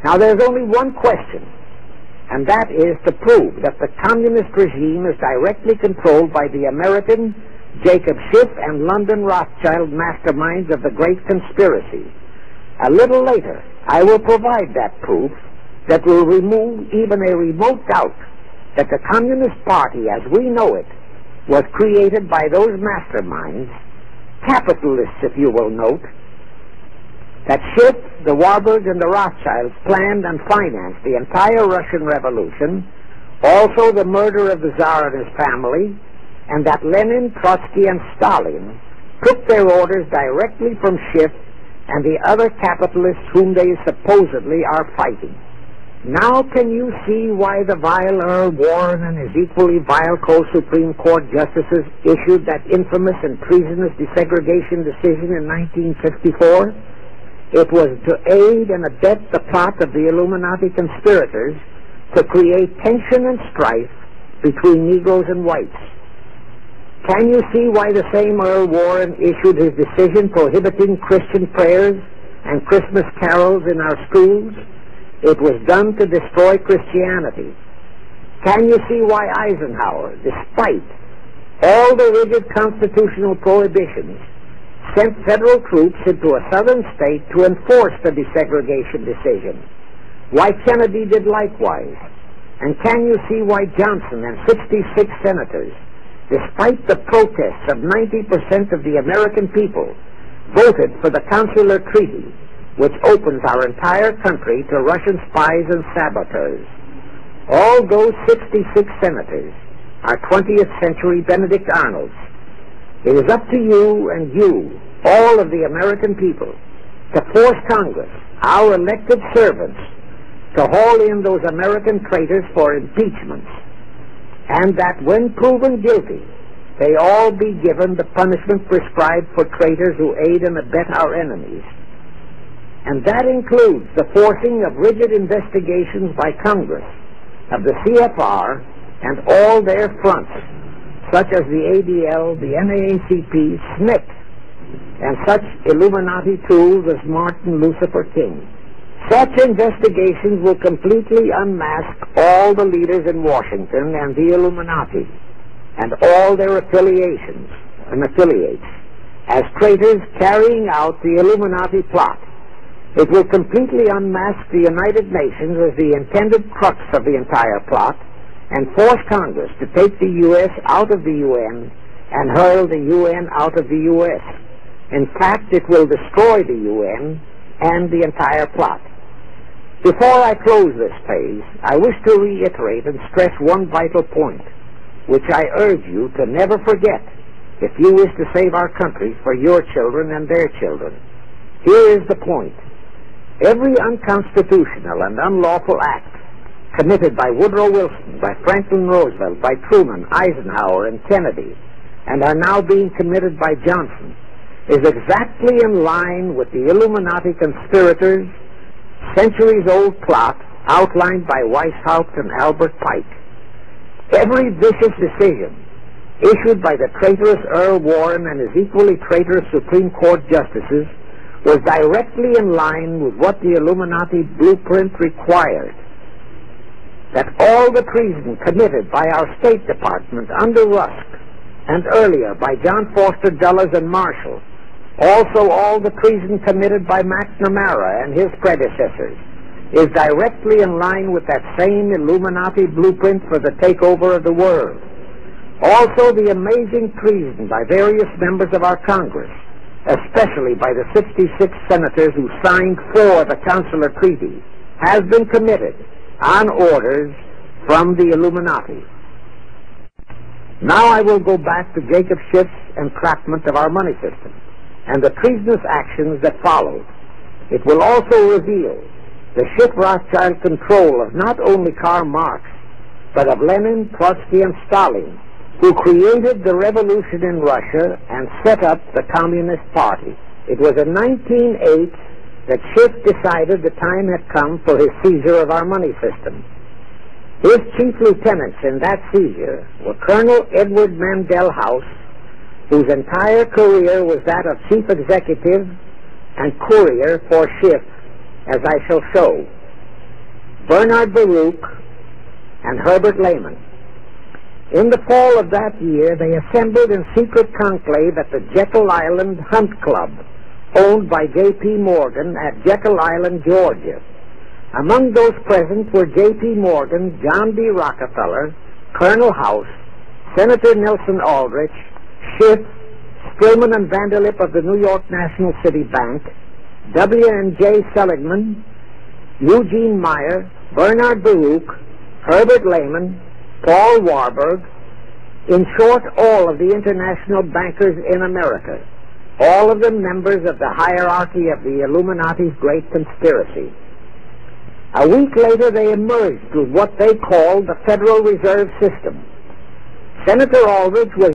Now, there's only one question, and that is to prove that the communist regime is directly controlled by the American Jacob Schiff and London Rothschild masterminds of the Great Conspiracy. A little later, I will provide that proof that will remove even a remote doubt that the Communist Party, as we know it, was created by those masterminds, capitalists, if you will note, that Schiff, the Warburg, and the Rothschilds planned and financed the entire Russian Revolution, also the murder of the Tsar and his family, and that Lenin, Trotsky, and Stalin took their orders directly from Schiff and the other capitalists whom they supposedly are fighting. Now can you see why the vile Earl Warren and his equally vile co-Supreme Court justices issued that infamous and treasonous desegregation decision in 1954? It was to aid and abet the plot of the Illuminati conspirators to create tension and strife between Negroes and whites. Can you see why the same Earl Warren issued his decision prohibiting Christian prayers and Christmas carols in our schools? It was done to destroy Christianity. Can you see why Eisenhower, despite all the rigid constitutional prohibitions, sent federal troops into a southern state to enforce the desegregation decision? Why Kennedy did likewise? And can you see why Johnson and 66 senators, despite the protests of 90% of the American people, voted for the Consular Treaty, which opens our entire country to Russian spies and saboteurs? All those 66 senators are 20th century Benedict Arnolds. It is up to you and you, all of the American people, to force Congress, our elected servants, to haul in those American traitors for impeachments, and that when proven guilty, they all be given the punishment prescribed for traitors who aid and abet our enemies. And that includes the forcing of rigid investigations by Congress of the CFR and all their fronts, such as the ADL, the NAACP, SNCC, and such Illuminati tools as Martin Lucifer King. Such investigations will completely unmask all the leaders in Washington and the Illuminati and all their affiliations and affiliates as traitors carrying out the Illuminati plot. It will completely unmask the United Nations as the intended crux of the entire plot and force Congress to take the U.S. out of the UN and hurl the UN out of the U.S. In fact, it will destroy the UN and the entire plot. Before I close this phase, I wish to reiterate and stress one vital point, which I urge you to never forget if you wish to save our country for your children and their children. Here is the point. Every unconstitutional and unlawful act committed by Woodrow Wilson, by Franklin Roosevelt, by Truman, Eisenhower, and Kennedy, and are now being committed by Johnson, is exactly in line with the Illuminati conspirators' centuries-old plot outlined by Weishaupt and Albert Pike. Every vicious decision issued by the traitorous Earl Warren and his equally traitorous Supreme Court justices was directly in line with what the Illuminati blueprint required. That all the treason committed by our State Department under Rusk and earlier by John Foster Dulles and Marshall, also all the treason committed by McNamara and his predecessors, is directly in line with that same Illuminati blueprint for the takeover of the world. Also the amazing treason by various members of our Congress, especially by the 66 senators who signed for the Consular Treaty, has been committed on orders from the Illuminati. Now I will go back to Jacob Schiff's entrapment of our money system and the treasonous actions that followed. It will also reveal the Schiff-Rothschild control of not only Karl Marx, but of Lenin, Trotsky, and Stalin, who created the revolution in Russia and set up the Communist Party. It was in 1908 that Schiff decided the time had come for his seizure of our money system. His chief lieutenants in that seizure were Colonel Edward Mandel House, whose entire career was that of chief executive and courier for Schiff, as I shall show, Bernard Baruch, and Herbert Lehman. In the fall of that year, they assembled in secret conclave at the Jekyll Island Hunt Club, owned by J.P. Morgan at Jekyll Island, Georgia. Among those present were J.P. Morgan, John D. Rockefeller, Colonel House, Senator Nelson Aldrich, Schiff, Stillman and Vanderlip of the New York National City Bank, W. and J. Seligman, Eugene Meyer, Bernard Baruch, Herbert Lehman, Paul Warburg, in short, all of the international bankers in America, all of them members of the hierarchy of the Illuminati's great conspiracy. A week later, they emerged with what they called the Federal Reserve System. Senator Aldrich was